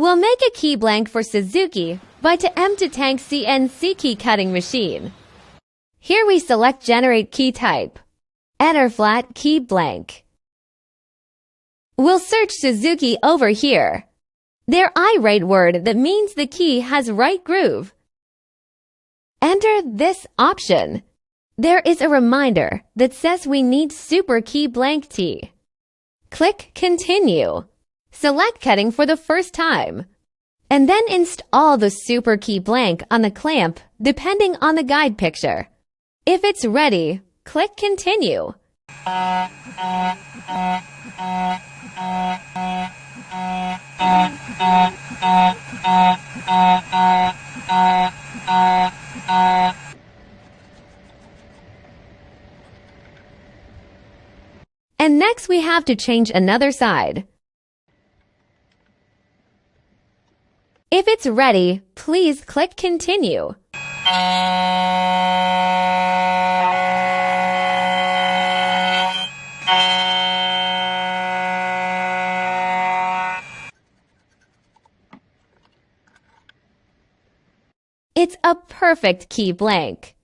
We'll make a key blank for Suzuki by 2m2tank CNC key cutting machine. Here we select Generate Key Type. Enter Flat Key Blank. We'll search Suzuki over here. Their I-right word that means the key has right groove. Enter this option. There is a reminder that says we need Super Key Blank T. Click Continue. Select cutting for the first time. And then install the Super Key Blank on the clamp depending on the guide picture. If it's ready, click Continue. And next we have to change another side. If it's ready, please click Continue. It's a perfect key blank.